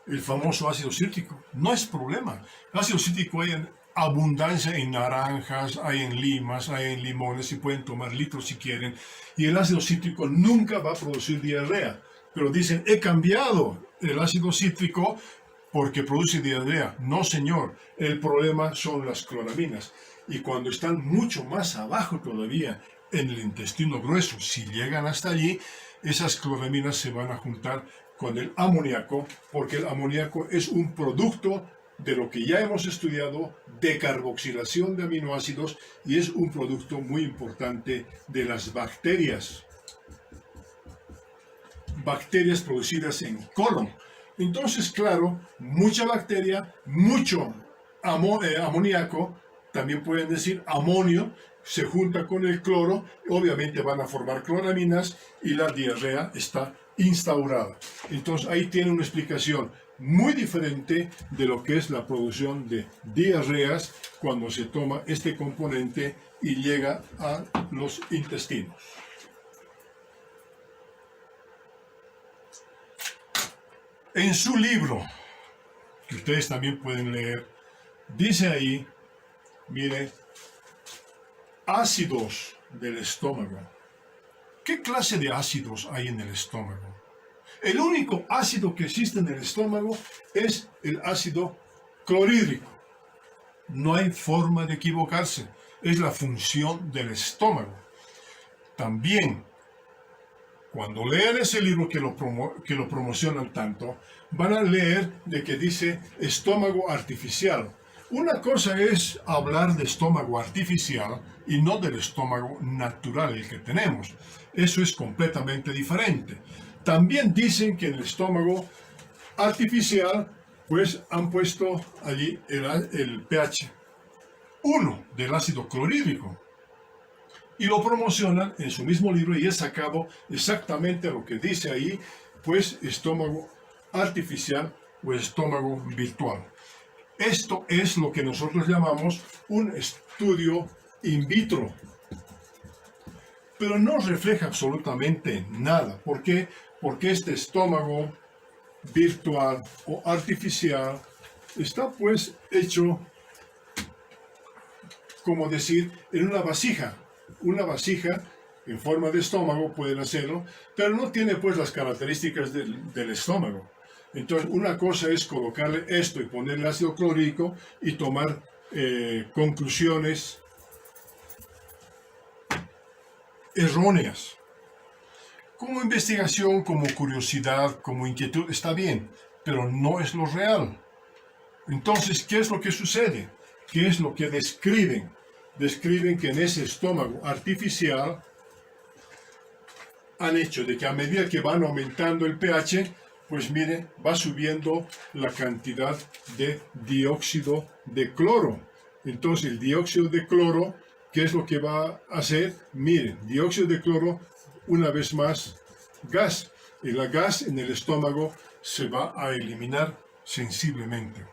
el famoso ácido cítrico. No es problema. El ácido cítrico hay en abundancia en naranjas, hay en limas, hay en limones, y pueden tomar litros si quieren. Y el ácido cítrico nunca va a producir diarrea. Pero dicen, he cambiado el ácido cítrico porque produce diarrea. No, señor, el problema son las cloraminas. Y cuando están mucho más abajo todavía, en el intestino grueso, si llegan hasta allí, esas cloraminas se van a juntar con el amoníaco, porque el amoníaco es un producto de lo que ya hemos estudiado, de carboxilación de aminoácidos, y es un producto muy importante de las bacterias. Bacterias producidas en colon. Entonces, claro, mucha bacteria, mucho amoníaco, también pueden decir amonio, se junta con el cloro, obviamente van a formar cloraminas y la diarrea está instaurada. Entonces ahí tiene una explicación muy diferente de lo que es la producción de diarreas cuando se toma este componente y llega a los intestinos. En su libro, que ustedes también pueden leer, dice ahí, mire, ácidos del estómago. ¿Qué clase de ácidos hay en el estómago? El único ácido que existe en el estómago es el ácido clorhídrico. No hay forma de equivocarse. Es la función del estómago. También, cuando lean ese libro que lo promocionan tanto, van a leer de que dice estómago artificial. Una cosa es hablar de estómago artificial y no del estómago natural el que tenemos. Eso es completamente diferente. También dicen que en el estómago artificial, pues han puesto allí el pH 1 del ácido clorhídrico. Y lo promocionan en su mismo libro y he sacado exactamente lo que dice ahí, pues estómago artificial o estómago virtual. Esto es lo que nosotros llamamos un estudio in vitro, pero no refleja absolutamente nada. ¿Por qué? Porque este estómago virtual o artificial está pues hecho, como decir, en una vasija. Una vasija en forma de estómago pueden hacerlo, pero no tiene pues las características del estómago. Entonces, una cosa es colocarle esto y ponerle ácido clorhídrico y tomar conclusiones erróneas. Como investigación, como curiosidad, como inquietud, está bien, pero no es lo real. Entonces, ¿qué es lo que sucede? ¿Qué es lo que describen? Describen que en ese estómago artificial han hecho de que a medida que van aumentando el pH, pues mire, va subiendo la cantidad de dióxido de cloro. Entonces el dióxido de cloro, ¿qué es lo que va a hacer? Miren, dióxido de cloro, una vez más, gas. Y la gas en el estómago se va a eliminar sensiblemente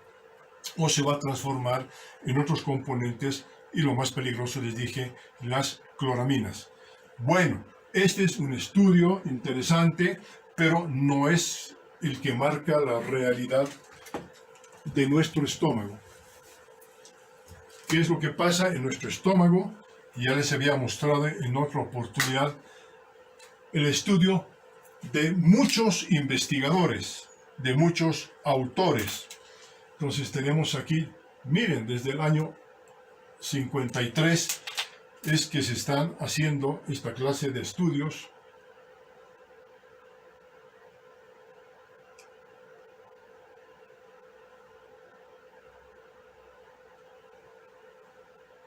o se va a transformar en otros componentes y lo más peligroso, les dije, las cloraminas. Bueno, este es un estudio interesante, pero no es el que marca la realidad de nuestro estómago. ¿Qué es lo que pasa en nuestro estómago? Ya les había mostrado en otra oportunidad el estudio de muchos investigadores, de muchos autores. Entonces tenemos aquí, miren, desde el año 53 es que se están haciendo esta clase de estudios.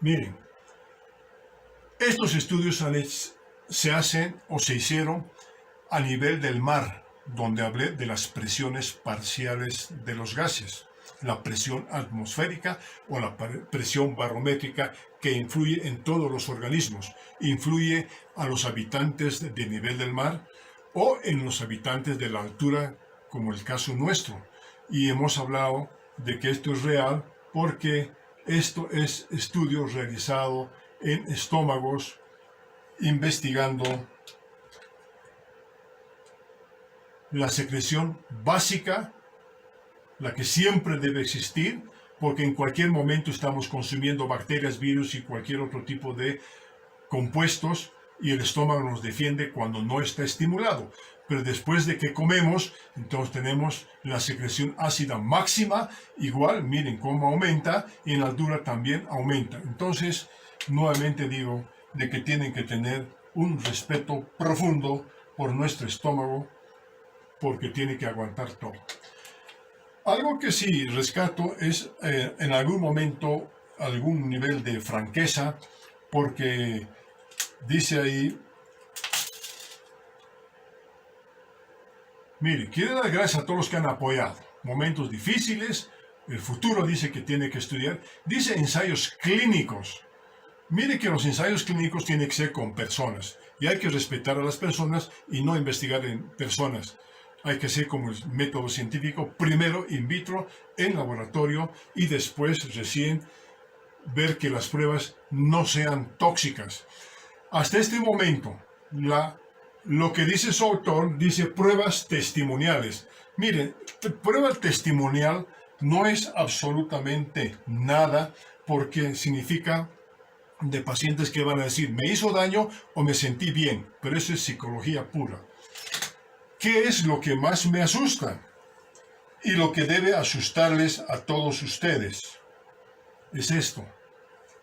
Miren, estos estudios se hacen o se hicieron a nivel del mar, donde hablé de las presiones parciales de los gases, la presión atmosférica o la presión barométrica que influye en todos los organismos, influye a los habitantes de nivel del mar o en los habitantes de la altura, como el caso nuestro. Y hemos hablado de que esto es real porque esto es estudio realizado en estómagos investigando la secreción básica, la que siempre debe existir, porque en cualquier momento estamos consumiendo bacterias, virus y cualquier otro tipo de compuestos y el estómago nos defiende cuando no está estimulado. Pero después de que comemos, entonces tenemos la secreción ácida máxima, igual, miren cómo aumenta, y en la altura también aumenta. Entonces, nuevamente digo de que tienen que tener un respeto profundo por nuestro estómago, porque tiene que aguantar todo. Algo que sí rescato es en algún momento algún nivel de franqueza, porque dice ahí, mire, quiere dar gracias a todos los que han apoyado. Momentos difíciles, el futuro dice que tiene que estudiar. Dice ensayos clínicos. Mire que los ensayos clínicos tienen que ser con personas. Y hay que respetar a las personas y no investigar en personas. Hay que ser como el método científico, primero in vitro, en laboratorio, y después recién ver que las pruebas no sean tóxicas. Hasta este momento, lo que dice su autor dice pruebas testimoniales. Miren, prueba testimonial no es absolutamente nada, porque significa de pacientes que van a decir, me hizo daño o me sentí bien, pero eso es psicología pura. ¿Qué es lo que más me asusta? Y lo que debe asustarles a todos ustedes es esto.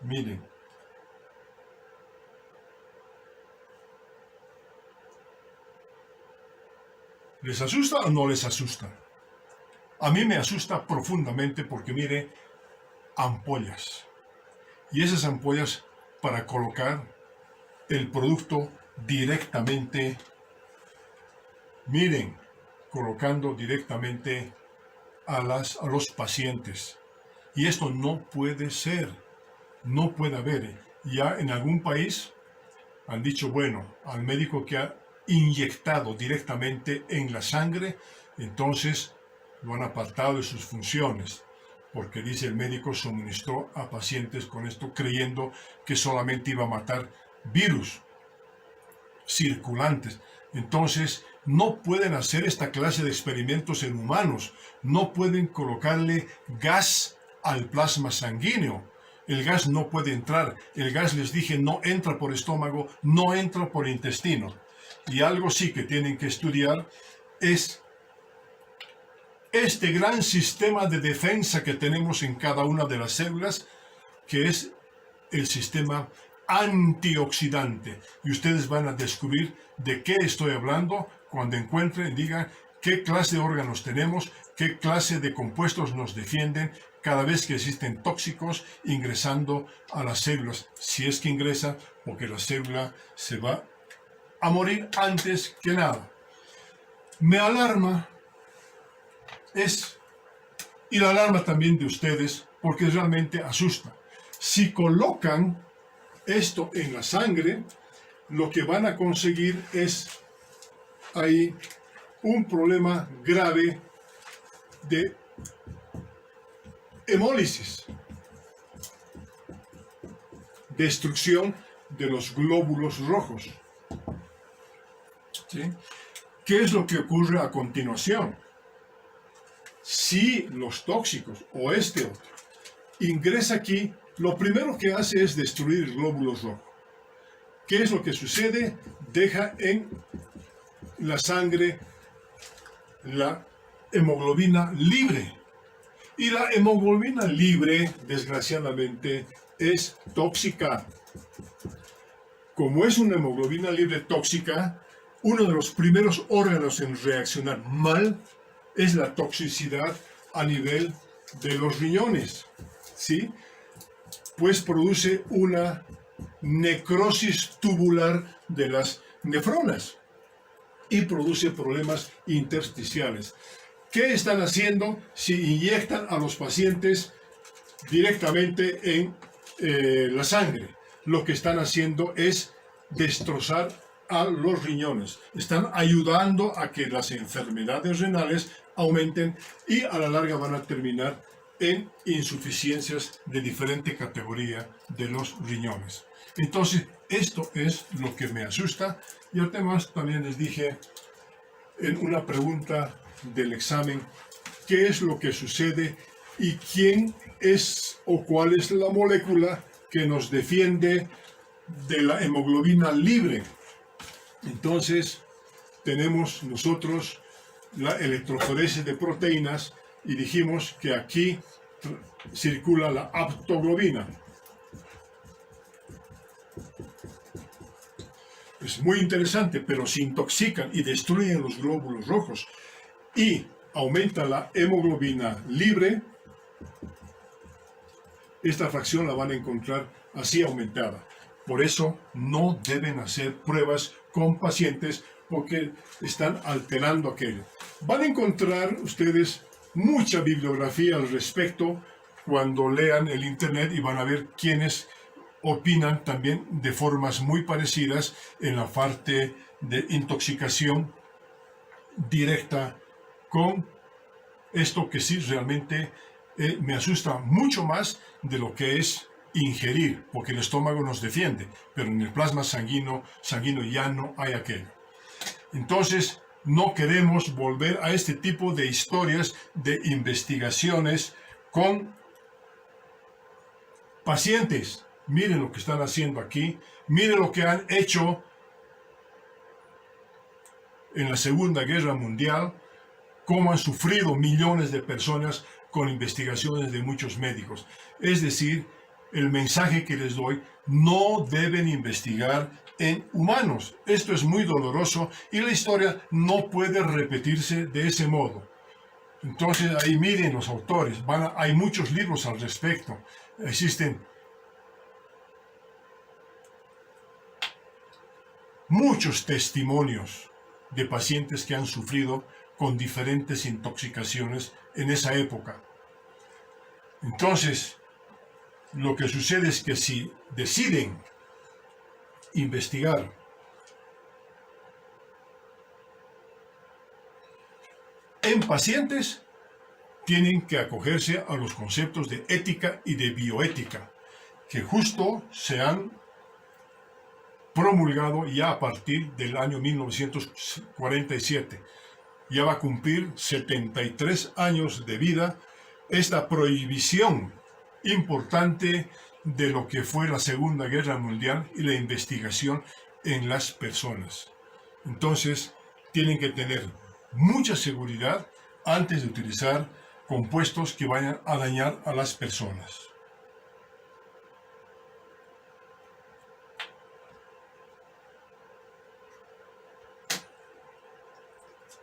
Miren. ¿Les asusta o no les asusta? A mí me asusta profundamente porque, mire, ampollas. Y esas ampollas para colocar el producto directamente, miren, colocando directamente a los pacientes. Y esto no puede ser, no puede haber. Ya en algún país han dicho, bueno, al médico que ha inyectado directamente en la sangre, entonces lo han apartado de sus funciones, porque dice el médico suministró a pacientes con esto creyendo que solamente iba a matar virus circulantes. Entonces no pueden hacer esta clase de experimentos en humanos, no pueden colocarle gas al plasma sanguíneo. El gas no puede entrar. El gas, les dije, no entra por estómago, no entra por intestino. Y algo sí que tienen que estudiar es este gran sistema de defensa que tenemos en cada una de las células, que es el sistema antioxidante. Y ustedes van a descubrir de qué estoy hablando cuando encuentren, digan qué clase de órganos tenemos, qué clase de compuestos nos defienden cada vez que existen tóxicos ingresando a las células. Si es que ingresa, porque la célula se va a morir antes que nada. Me alarma y la alarma también de ustedes, porque realmente asusta. Si colocan esto en la sangre, lo que van a conseguir es ahí un problema grave de hemólisis, destrucción de los glóbulos rojos. ¿Sí? ¿Qué es lo que ocurre a continuación? Si los tóxicos o este otro ingresa aquí, lo primero que hace es destruir el glóbulo rojo. ¿Qué es lo que sucede? Deja en la sangre la hemoglobina libre. Y la hemoglobina libre, desgraciadamente, es tóxica. Como es una hemoglobina libre tóxica, uno de los primeros órganos en reaccionar mal es la toxicidad a nivel de los riñones, ¿sí? Pues produce una necrosis tubular de las nefronas y produce problemas intersticiales. ¿Qué están haciendo si inyectan a los pacientes directamente en la sangre? Lo que están haciendo es destrozar a los riñones. Están ayudando a que las enfermedades renales aumenten y a la larga van a terminar en insuficiencias de diferente categoría de los riñones. Entonces, esto es lo que me asusta. Y además también les dije en una pregunta del examen, ¿qué es lo que sucede y quién es o cuál es la molécula que nos defiende de la hemoglobina libre. Entonces, tenemos nosotros la electroforesis de proteínas y dijimos que aquí circula la aptoglobina. Es muy interesante, pero se intoxican y destruyen los glóbulos rojos y aumenta la hemoglobina libre. Esta fracción la van a encontrar así aumentada. Por eso no deben hacer pruebas con pacientes porque están alterando aquello. Van a encontrar ustedes mucha bibliografía al respecto cuando lean el internet y van a ver quiénes opinan también de formas muy parecidas en la parte de intoxicación directa con esto que sí realmente me asusta mucho más de lo que es ingerir, porque el estómago nos defiende, pero en el plasma sanguíneo ya no hay aquello. Entonces, no queremos volver a este tipo de historias de investigaciones con pacientes. Miren lo que están haciendo aquí, miren lo que han hecho en la Segunda Guerra Mundial, cómo han sufrido millones de personas con investigaciones de muchos médicos. Es decir, el mensaje que les doy, no deben investigar en humanos. Esto es muy doloroso y la historia no puede repetirse de ese modo. Entonces ahí miren los autores, hay muchos libros al respecto. Existen muchos testimonios de pacientes que han sufrido con diferentes intoxicaciones en esa época. Entonces, lo que sucede es que si deciden investigar en pacientes, tienen que acogerse a los conceptos de ética y de bioética, que justo se han promulgado ya a partir del año 1947. Ya va a cumplir 73 años de vida esta prohibición importante de lo que fue la Segunda Guerra Mundial y la investigación en las personas. Entonces, tienen que tener mucha seguridad antes de utilizar compuestos que vayan a dañar a las personas.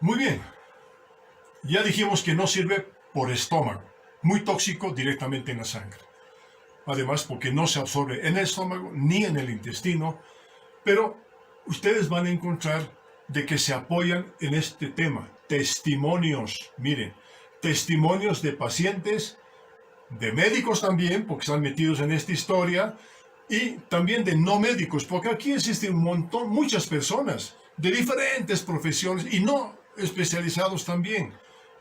Muy bien, ya dijimos que no sirve por estómago, muy tóxico directamente en la sangre. Además, porque no se absorbe en el estómago ni en el intestino, pero ustedes van a encontrar de que se apoyan en este tema. Testimonios, miren, testimonios de pacientes, de médicos también, porque están metidos en esta historia, y también de no médicos, porque aquí existen muchas personas de diferentes profesiones y no especializados también,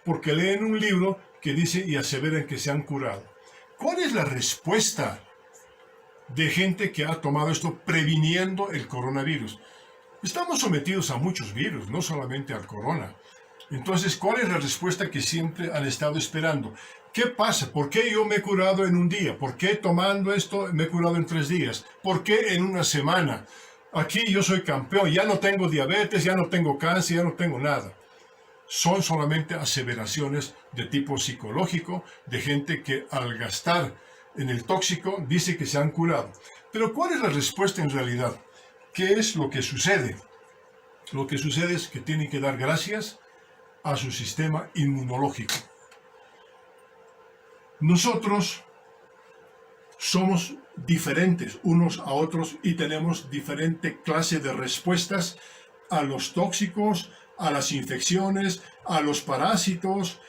porque leen un libro que dice y aseveran que se han curado. ¿Cuál es la respuesta de gente que ha tomado esto previniendo el coronavirus? Estamos sometidos a muchos virus, no solamente al corona. Entonces, ¿cuál es la respuesta que siempre han estado esperando? ¿Qué pasa? ¿Por qué yo me he curado en un día? ¿Por qué tomando esto me he curado en 3 días? ¿Por qué en una semana? Aquí yo soy campeón, ya no tengo diabetes, ya no tengo cáncer, ya no tengo nada. Son solamente aseveraciones de tipo psicológico, de gente que al gastar en el tóxico dice que se han curado. Pero ¿cuál es la respuesta en realidad? ¿Qué es lo que sucede? Lo que sucede es que tienen que dar gracias a su sistema inmunológico. Nosotros somos diferentes unos a otros y tenemos diferente clase de respuestas a los tóxicos, a las infecciones, a los parásitos,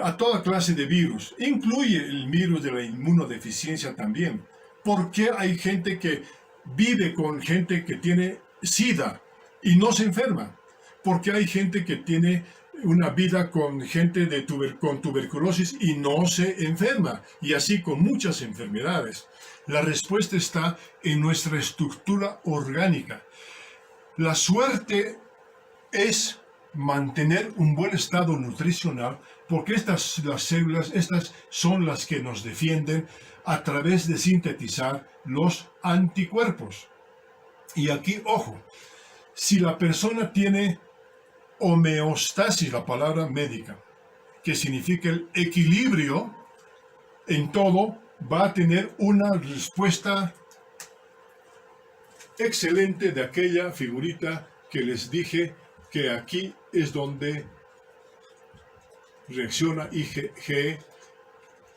a toda clase de virus. Incluye el virus de la inmunodeficiencia también. ¿Por qué hay gente que vive con gente que tiene SIDA y no se enferma? ¿Por qué hay gente que tiene una vida con gente con tuberculosis y no se enferma? Y así con muchas enfermedades. La respuesta está en nuestra estructura orgánica. La suerte es mantener un buen estado nutricional porque las células, estas son las que nos defienden a través de sintetizar los anticuerpos. Y aquí, ojo, si la persona tiene homeostasis, la palabra médica, que significa el equilibrio en todo, va a tener una respuesta excelente de aquella figurita que les dije que aquí es donde reacciona IgG,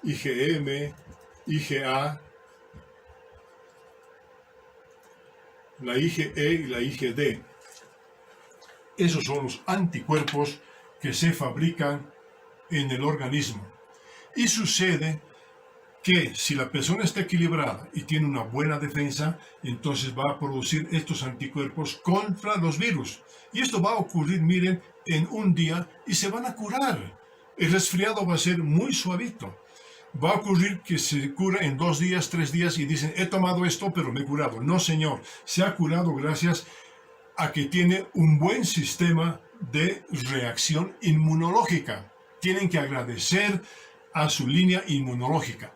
IgM, IgA, la IgE y la IgD. Esos son los anticuerpos que se fabrican en el organismo. Y sucede que si la persona está equilibrada y tiene una buena defensa, entonces va a producir estos anticuerpos contra los virus. Y esto va a ocurrir, miren, en un día y se van a curar. El resfriado va a ser muy suavito. Va a ocurrir que se cura en 2 días, 3 días y dicen, he tomado esto, pero me he curado. No, señor, se ha curado gracias a que tiene un buen sistema de reacción inmunológica. Tienen que agradecer a su línea inmunológica.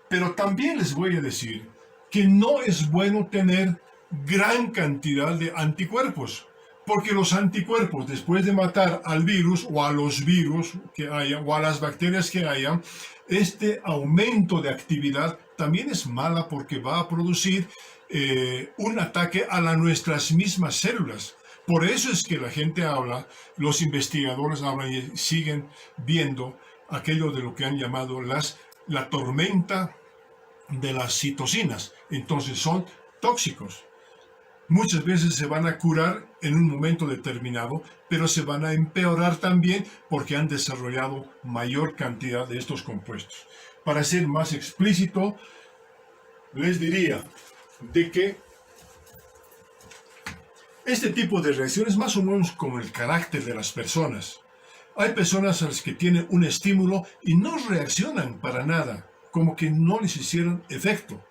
Pero también les voy a decir que no es bueno tener gran cantidad de anticuerpos, porque los anticuerpos, después de matar al virus o a los virus que haya o a las bacterias que haya, este aumento de actividad también es mala porque va a producir un ataque a nuestras mismas células. Por eso es que la gente habla, los investigadores hablan y siguen viendo aquello de lo que han llamado la tormenta de las citocinas. Entonces son tóxicos. Muchas veces se van a curar en un momento determinado, pero se van a empeorar también porque han desarrollado mayor cantidad de estos compuestos. Para ser más explícito, les diría de que este tipo de reacción es más o menos como el carácter de las personas. Hay personas a las que tienen un estímulo y no reaccionan para nada, como que no les hicieron efecto.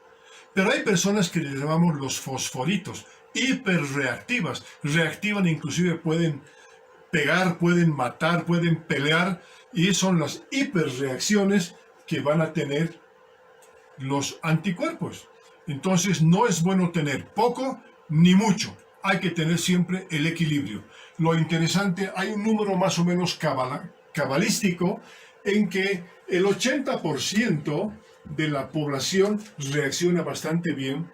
Pero hay personas que les llamamos los fosforitos, hiperreactivas. Reactivan, inclusive pueden pegar, pueden matar, pueden pelear, y son las hiperreacciones que van a tener los anticuerpos. Entonces no es bueno tener poco ni mucho. Hay que tener siempre el equilibrio. Lo interesante, hay un número más o menos cabalístico en que el 80% de la población reacciona bastante bien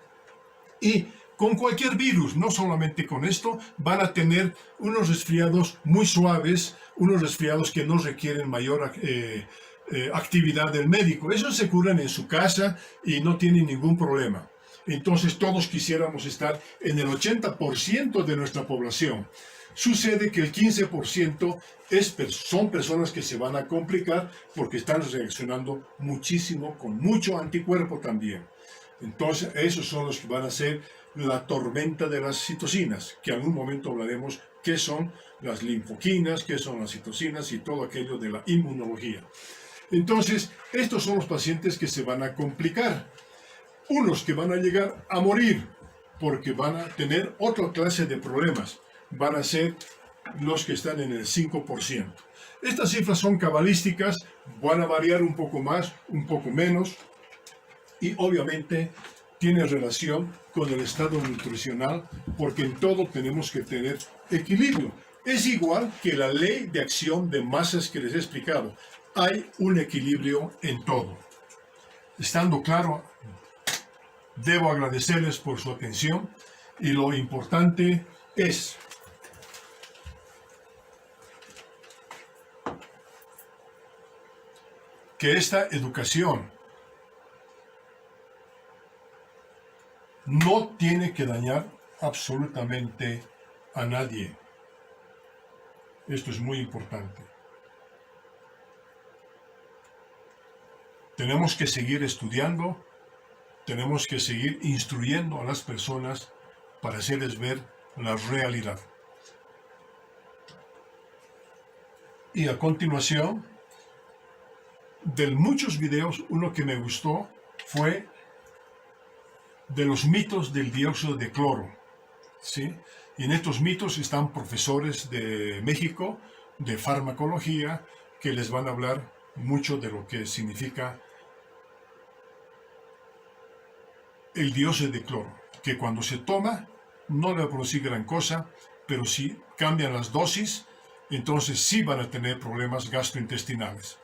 y con cualquier virus, no solamente con esto, van a tener unos resfriados muy suaves, unos resfriados que no requieren mayor actividad del médico. Esos se curan en su casa y no tienen ningún problema. Entonces todos quisiéramos estar en el 80% de nuestra población. Sucede que el 15% son personas que se van a complicar porque están reaccionando muchísimo con mucho anticuerpo también. Entonces esos son los que van a ser la tormenta de las citocinas, que en un momento hablaremos qué son las linfoquinas, qué son las citocinas y todo aquello de la inmunología. Entonces, estos son los pacientes que se van a complicar. Unos que van a llegar a morir porque van a tener otra clase de problemas. Van a ser los que están en el 5%. Estas cifras son cabalísticas, van a variar un poco más, un poco menos, y obviamente tiene relación con el estado nutricional, porque en todo tenemos que tener equilibrio. Es igual que la ley de acción de masas que les he explicado. Hay un equilibrio en todo. Estando claro, debo agradecerles por su atención y lo importante es que esta educación no tiene que dañar absolutamente a nadie. Esto es muy importante. Tenemos que seguir estudiando, tenemos que seguir instruyendo a las personas para hacerles ver la realidad. Y a continuación, de muchos videos, uno que me gustó fue de los mitos del dióxido de cloro, ¿sí? Y en estos mitos están profesores de México, de farmacología, que les van a hablar mucho de lo que significa el dióxido de cloro, que cuando se toma no le va a producir gran cosa, pero si cambian las dosis, entonces sí van a tener problemas gastrointestinales,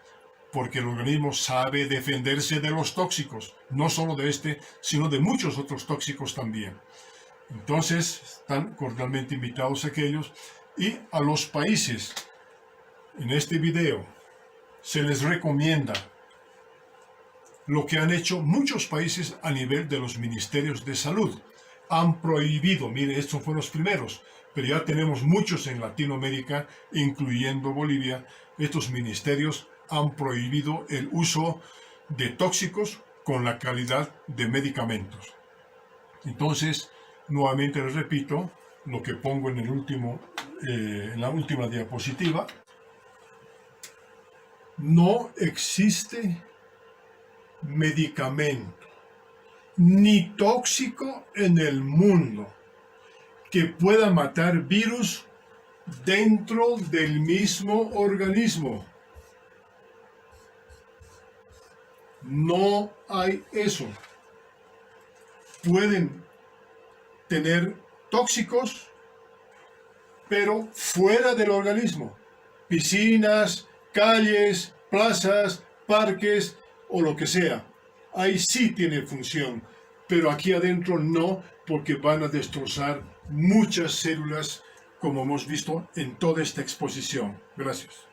porque el organismo sabe defenderse de los tóxicos, no solo de este, sino de muchos otros tóxicos también. Entonces, están cordialmente invitados aquellos, y a los países, en este video, se les recomienda lo que han hecho muchos países a nivel de los ministerios de salud. Han prohibido, mire, estos fueron los primeros, pero ya tenemos muchos en Latinoamérica, incluyendo Bolivia. Estos ministerios han prohibido el uso de tóxicos con la calidad de medicamentos. Entonces, nuevamente les repito lo que pongo en en la última diapositiva. No existe medicamento ni tóxico en el mundo que pueda matar virus dentro del mismo organismo. No hay eso. Pueden tener tóxicos, pero fuera del organismo. Piscinas, calles, plazas, parques o lo que sea. Ahí sí tiene función, pero aquí adentro no, porque van a destrozar muchas células, como hemos visto en toda esta exposición. Gracias.